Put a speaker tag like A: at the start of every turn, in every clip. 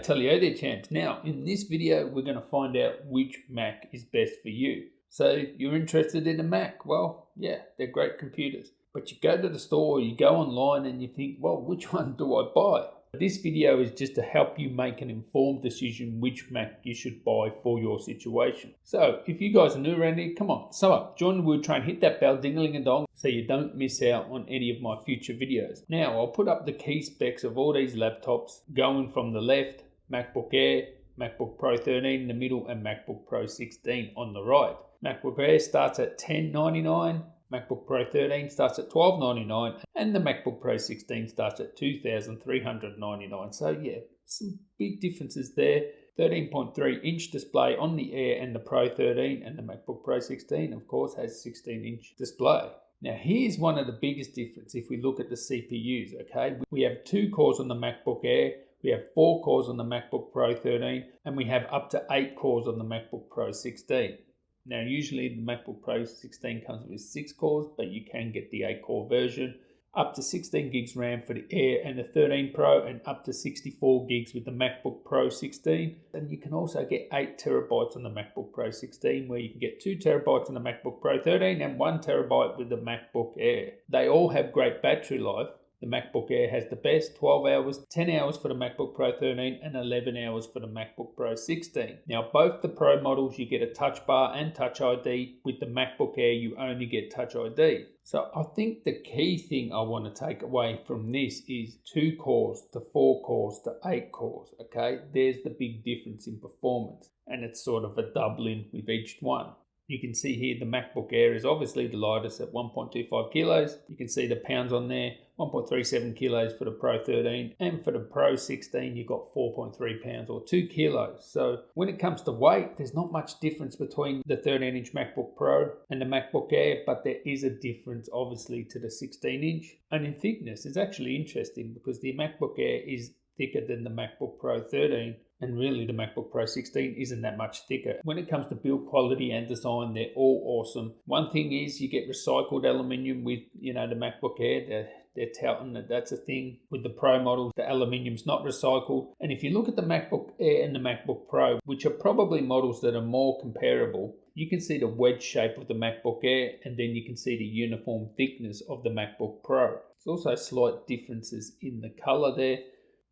A: G'day champs. Now in this video we're going to find out which Mac is best for you. So you're interested in a Mac? Well, yeah, they're great computers. But you go to the store, you go online and you think, well, which one do I buy? This video is just to help you make an informed decision which Mac you should buy for your situation. So if you guys are new around here, come on, sum up, join the wood train, hit that bell, ding-a-ling-a-dong, so you don't miss out on any of my future videos. Now I'll put up the key specs of all these laptops, going from the left, MacBook Air, MacBook Pro 13 in the middle, and MacBook Pro 16 on the right. MacBook Air starts at $1099. MacBook Pro 13 starts at $1299 and the MacBook Pro 16 starts at $2,399. So yeah, some big differences there. 13.3-inch display on the Air and the Pro 13, and the MacBook Pro 16 of course has 16-inch display. Now here's one of the biggest differences if we look at the CPUs, okay? We have 2 cores on the MacBook Air, we have 4 cores on the MacBook Pro 13, and we have up to 8 cores on the MacBook Pro 16. Now usually the MacBook Pro 16 comes with 6 cores, but you can get the 8-core version. Up to 16 gigs RAM for the Air and the 13 Pro, and up to 64 gigs with the MacBook Pro 16. And you can also get 8 terabytes on the MacBook Pro 16, where you can get 2 terabytes on the MacBook Pro 13 and 1 terabyte with the MacBook Air. They all have great battery life. The MacBook Air has the best, 12 hours, 10 hours for the MacBook Pro 13 and 11 hours for the MacBook Pro 16. Now both the Pro models you get a touch bar and touch ID. With the MacBook Air you only get touch ID. So I think the key thing I want to take away from this is 2 cores to 4 cores to 8 cores, okay? There's the big difference in performance, and it's sort of a doubling with each one. You can see here the MacBook Air is obviously the lightest at 1.25 kilos. You can see the pounds on there, 1.37 kilos for the Pro 13, and for the Pro 16 you've got 4.3 pounds or 2 kilos. So when it comes to weight, there's not much difference between the 13-inch MacBook Pro and the MacBook Air, but there is a difference obviously to the 16-inch. And in thickness, it's actually interesting because the MacBook Air is thicker than the MacBook Pro 13, and really the MacBook Pro 16 isn't that much thicker. When it comes to build quality and design, they're all awesome. One thing is you get recycled aluminium with, the MacBook Air. They're touting that that's a thing. With the Pro models, the aluminium's not recycled. And if you look at the MacBook Air and the MacBook Pro, which are probably models that are more comparable, you can see the wedge shape of the MacBook Air, and then you can see the uniform thickness of the MacBook Pro. There's also slight differences in the color there,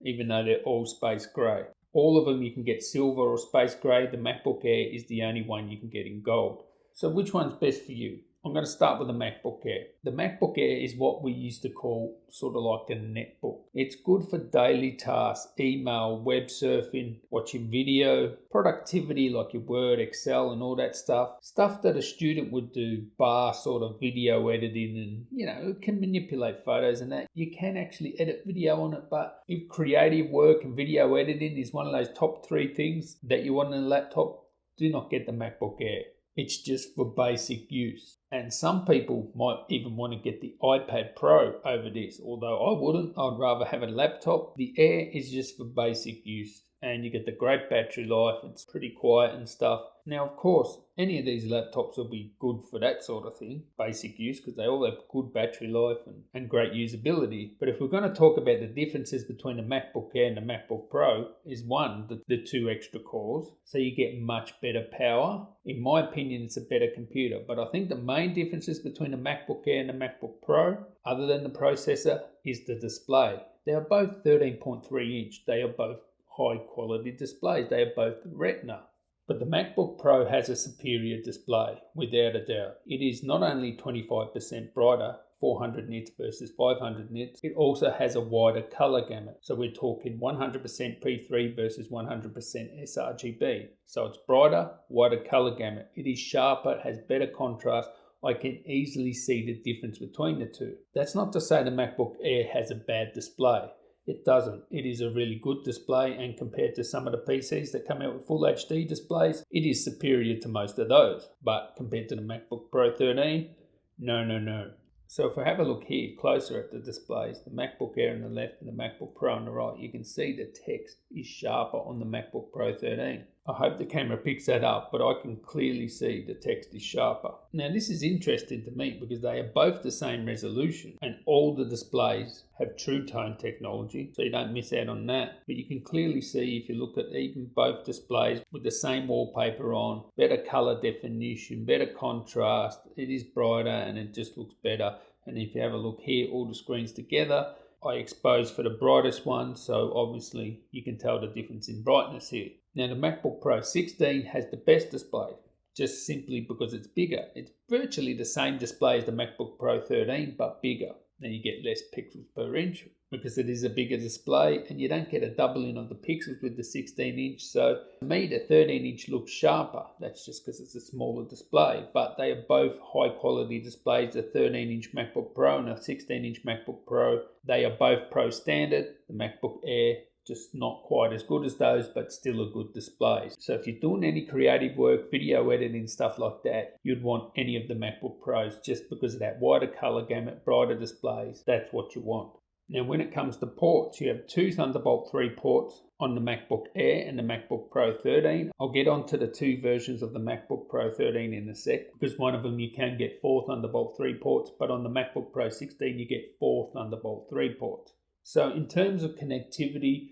A: even though they're all space gray. All of them you can get silver or space gray. The MacBook Air is the only one you can get in gold. So which one's best for you? I'm going to start with the MacBook Air. The MacBook Air is what we used to call sort of like a netbook. It's good for daily tasks, email, web surfing, watching video, productivity like your Word, Excel and all that stuff. Stuff that a student would do, bar sort of video editing, and it can manipulate photos and that. You can actually edit video on it, but if creative work and video editing is one of those top 3 things that you want on a laptop, do not get the MacBook Air. It's just for basic use. And some people might even want to get the iPad Pro over this, although I wouldn't. I'd rather have a laptop. The Air is just for basic use, and you get the great battery life. It's pretty quiet and stuff. Now, of course, any of these laptops will be good for that sort of thing, basic use, because they all have good battery life and great usability. But if we're going to talk about the differences between the MacBook Air and the MacBook Pro, is one, the 2 extra cores, so you get much better power. In my opinion, it's a better computer, but I think the main differences between the MacBook Air and the MacBook Pro, other than the processor, is the display. They are both 13.3-inch. They are both high quality displays. They are both Retina. But the MacBook Pro has a superior display, without a doubt. It is not only 25% brighter, 400 nits versus 500 nits, it also has a wider color gamut. So we're talking 100% P3 versus 100% sRGB. So it's brighter, wider color gamut. It is sharper, has better contrast. I can easily see the difference between the two. That's not to say the MacBook Air has a bad display. It doesn't. It is a really good display, and compared to some of the PCs that come out with full HD displays, it is superior to most of those. But compared to the MacBook Pro 13, no. So if I have a look here closer at the displays, the MacBook Air on the left and the MacBook Pro on the right, you can see the text is sharper on the MacBook Pro 13. I hope the camera picks that up, but I can clearly see the text is sharper. Now this is interesting to me because they are both the same resolution and all the displays have True Tone technology, so you don't miss out on that. But you can clearly see if you look at even both displays with the same wallpaper on, better color definition, better contrast, it is brighter and it just looks better. And if you have a look here, all the screens together, I expose for the brightest one, so obviously you can tell the difference in brightness here. Now the MacBook Pro 16 has the best display, just simply because it's bigger. It's virtually the same display as the MacBook Pro 13, but bigger. Now you get less pixels per inch because it is a bigger display, and you don't get a doubling of the pixels with the 16 inch. So to me, the 13 inch looks sharper. That's just because it's a smaller display, but they are both high quality displays. The 13 inch MacBook Pro and a 16 inch MacBook Pro, they are both Pro standard. The MacBook Air, just not quite as good as those, but still a good display. So if you're doing any creative work, video editing, stuff like that, you'd want any of the MacBook Pros just because of that wider color gamut, brighter displays. That's what you want. Now when it comes to ports, you have two Thunderbolt 3 ports on the MacBook Air and the MacBook Pro 13. I'll get onto the two versions of the MacBook Pro 13 in a sec, because one of them you can get 4 Thunderbolt 3 ports, but on the MacBook Pro 16 you get 4 Thunderbolt 3 ports. So in terms of connectivity,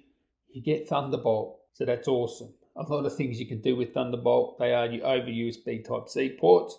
A: you get Thunderbolt, so that's awesome. A lot of things you can do with Thunderbolt. They are over USB Type-C ports,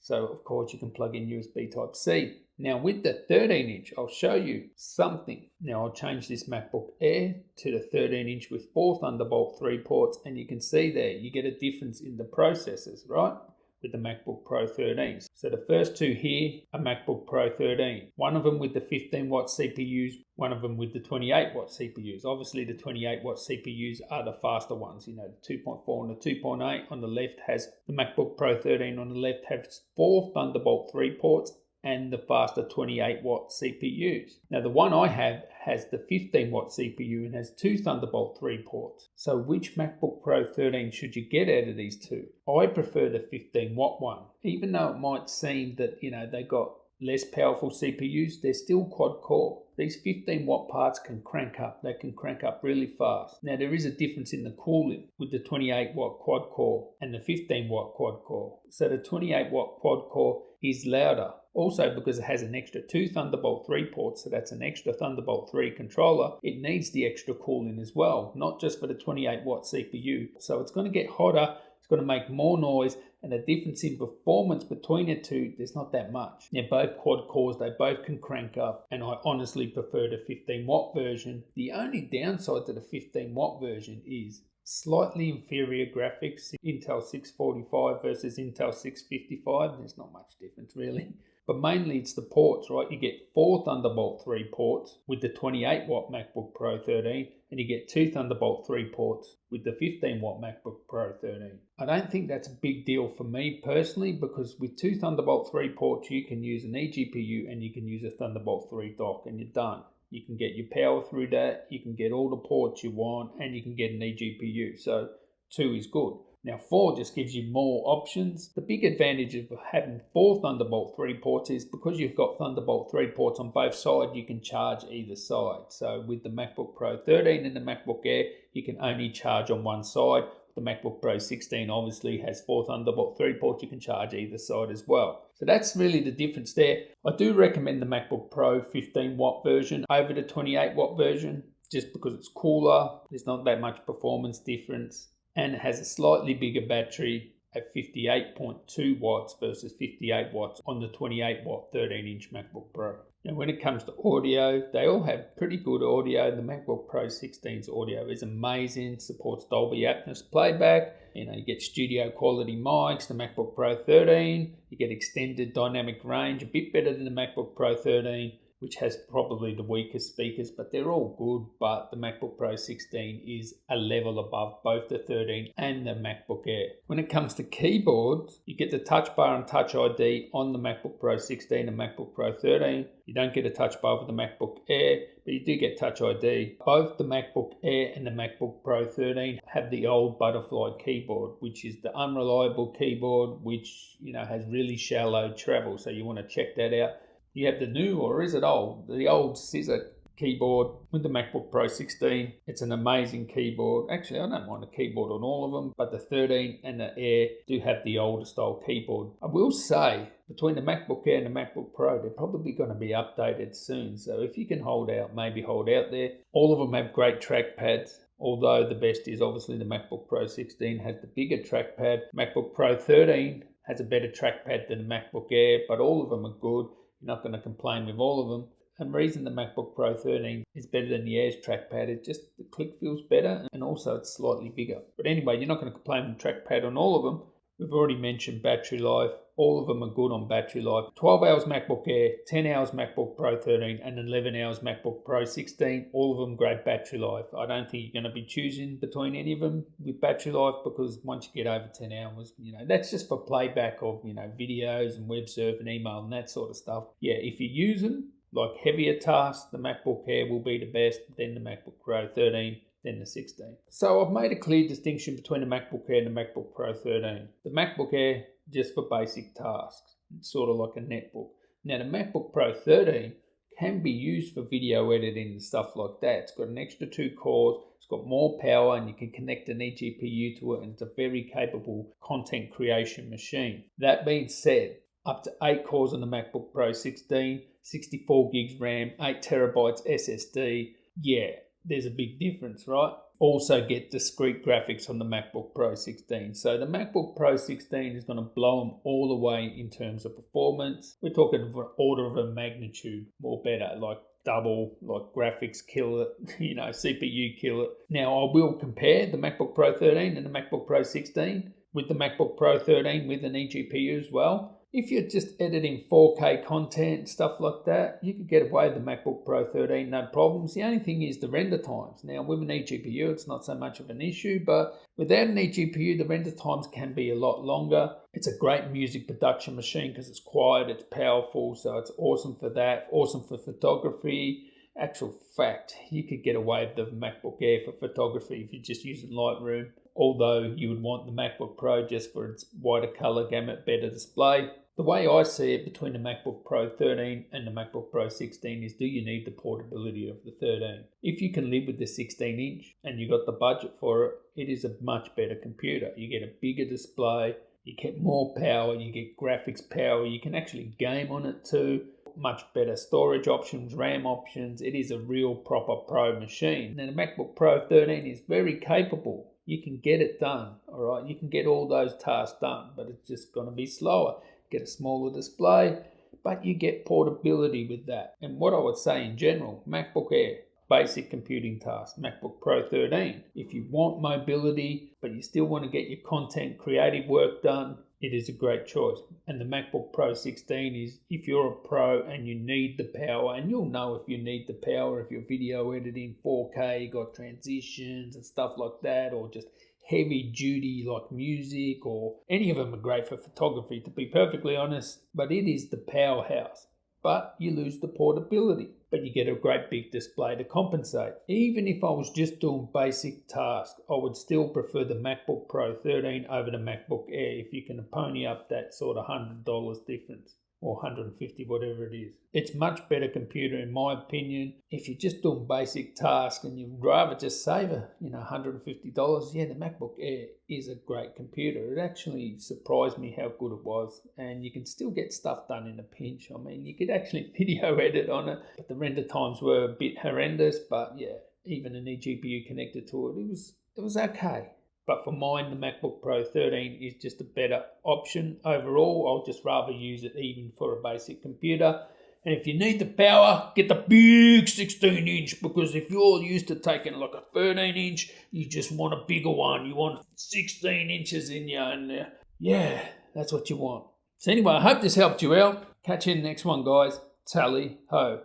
A: so of course you can plug in USB Type-C. Now with the 13 inch, I'll show you something. Now I'll change this MacBook Air to the 13 inch with 4 Thunderbolt 3 ports, and you can see there, you get a difference in the processors, right? With the MacBook Pro 13. So the first two here are MacBook Pro 13. One of them with the 15 watt CPUs, one of them with the 28 watt CPUs. Obviously the 28 watt CPUs are the faster ones, you know, the 2.4 and the 2.8 on the left has the MacBook Pro 13 on the left has 4 Thunderbolt 3 ports and the faster 28 watt CPUs. Now the one I have has the 15 watt CPU and has 2 Thunderbolt 3 ports. So which MacBook Pro 13 should you get out of these two? I prefer the 15 watt one. Even though it might seem that, you know, they got less powerful CPUs, they're still quad core. These 15 watt parts can crank up. They can crank up really fast. Now there is a difference in the cooling with the 28 watt quad core and the 15 watt quad core. So the 28 watt quad core is louder. Also because it has an extra 2 Thunderbolt 3 ports, so that's an extra Thunderbolt 3 controller, it needs the extra cooling as well, not just for the 28 watt CPU. So it's going to get hotter, it's going to make more noise, and the difference in performance between the two, there's not that much. They're both quad cores, they both can crank up, and I honestly prefer the 15 watt version. The only downside to the 15 watt version is slightly inferior graphics. Intel 645 versus Intel 655, there's not much difference really. But mainly it's the ports, right? You get 4 Thunderbolt 3 ports with the 28 watt MacBook Pro 13, and you get 2 Thunderbolt 3 ports with the 15 watt MacBook Pro 13. I don't think that's a big deal for me personally, because with 2 Thunderbolt 3 ports, you can use an eGPU and you can use a Thunderbolt 3 dock and you're done. You can get your power through that, you can get all the ports you want, and you can get an eGPU. So 2 is good. Now 4 just gives you more options. The big advantage of having 4 Thunderbolt 3 ports is because you've got Thunderbolt 3 ports on both sides, you can charge either side. So with the MacBook Pro 13 and the MacBook Air, you can only charge on one side. The MacBook Pro 16 obviously has 4 Thunderbolt 3 ports, you can charge either side as well. So that's really the difference there. I do recommend the MacBook Pro 15 watt version over the 28 watt version, just because it's cooler, there's not that much performance difference, and it has a slightly bigger battery at 58.2 watts versus 58 watts on the 28 watt 13 inch MacBook Pro. Now when it comes to audio, they all have pretty good audio. The MacBook Pro 16's audio is amazing, supports Dolby Atmos playback. You know, you get studio quality mics. The MacBook Pro 13, you get extended dynamic range, a bit better than the MacBook Pro 13, which has probably the weakest speakers, but they're all good. But the MacBook Pro 16 is a level above both the 13 and the MacBook Air. When it comes to keyboards, you get the Touch Bar and Touch ID on the MacBook Pro 16 and MacBook Pro 13. You don't get a Touch Bar with the MacBook Air, but you do get Touch ID. Both the MacBook Air and the MacBook Pro 13 have the old butterfly keyboard, which is the unreliable keyboard, which, you know, has really shallow travel. So you want to check that out. You have the new, or is it old? The old scissor keyboard with the MacBook Pro 16. It's an amazing keyboard. Actually, I don't mind the keyboard on all of them, but the 13 and the Air do have the older style keyboard. I will say, between the MacBook Air and the MacBook Pro, they're probably going to be updated soon. So if you can hold out, maybe hold out there. All of them have great trackpads. Although the best is obviously the MacBook Pro 16 has the bigger trackpad. MacBook Pro 13 has a better trackpad than the MacBook Air, but all of them are good. You're not going to complain with all of them. And the reason the MacBook Pro 13 is better than the Air's trackpad is just the click feels better, and also it's slightly bigger. But anyway, you're not going to complain with the trackpad on all of them. We've already mentioned battery life. All of them are good on battery life. 12 hours MacBook Air, 10 hours MacBook Pro 13, and 11 hours MacBook Pro 16. All of them great battery life. I don't think you're going to be choosing between any of them with battery life, because once you get over 10 hours, that's just for playback of, videos and web surf and email and that sort of stuff. Yeah, if you use them like heavier tasks, the MacBook Air will be the best, then the MacBook Pro 13, then the 16. So I've made a clear distinction between the MacBook Air and the MacBook Pro 13. The MacBook Air, just for basic tasks. It's sort of like a netbook. Now the MacBook Pro 13 can be used for video editing and stuff like that. It's got an extra 2 cores, it's got more power, and you can connect an eGPU to it, and it's a very capable content creation machine. That being said, up to 8 cores on the MacBook Pro 16, 64 gigs RAM, 8 terabytes SSD. Yeah, there's a big difference, right? Also get discrete graphics on the MacBook Pro 16. So the MacBook Pro 16 is going to blow them all the way in terms of performance. We're talking of an order of a magnitude more better, like double, like graphics kill it, CPU kill it. Now I will compare the MacBook Pro 13 and the MacBook Pro 16 with the MacBook Pro 13 with an eGPU as well. If you're just editing 4K content, stuff like that, you could get away with the MacBook Pro 13, no problems. The only thing is the render times. Now, with an eGPU, it's not so much of an issue, but without an eGPU, the render times can be a lot longer. It's a great music production machine because it's quiet, it's powerful, so it's awesome for that, awesome for photography. Actual fact, you could get away with the MacBook Air for photography if you're just using Lightroom, although you would want the MacBook Pro just for its wider color gamut, better display. The way I see it between the MacBook Pro 13 and the MacBook Pro 16 is, do you need the portability of the 13? If you can live with the 16 inch and you got the budget for it, it is a much better computer. You get a bigger display, you get more power, you get graphics power, you can actually game on it too. Much better storage options, RAM options. It is a real proper pro machine. Now the MacBook Pro 13 is very capable. You can get it done, all right? You can get all those tasks done, but it's just going to be slower. Get a smaller display, but you get portability with that. And what I would say in general, MacBook Air, basic computing tasks. MacBook Pro 13, if you want mobility, but you still want to get your content creative work done, it is a great choice. And the MacBook Pro 16 is, if you're a pro and you need the power, and you'll know if you need the power, if you're video editing 4K, you got transitions and stuff like that, or just heavy duty like music, or any of them are great for photography, to be perfectly honest, but it is the powerhouse. But you lose the portability, but you get a great big display to compensate. Even if I was just doing basic tasks, I would still prefer the MacBook Pro 13 over the MacBook Air if you can pony up that sort of $100 difference, or $150, whatever it is. It's much better computer in my opinion. If you're just doing basic tasks and you'd rather just save $150, yeah, the MacBook Air is a great computer. It actually surprised me how good it was, and you can still get stuff done in a pinch. I mean, you could actually video edit on it, but the render times were a bit horrendous. But yeah, even an eGPU connected to it, it was okay. But for mine, the MacBook Pro 13 is just a better option overall. I'll just rather use it even for a basic computer. And if you need the power, get the big 16 inch, because if you're used to taking like a 13 inch, you just want a bigger one. You want 16 inches in you, and yeah, that's what you want. So anyway, I hope this helped you out. Catch you in the next one, guys. Tally ho.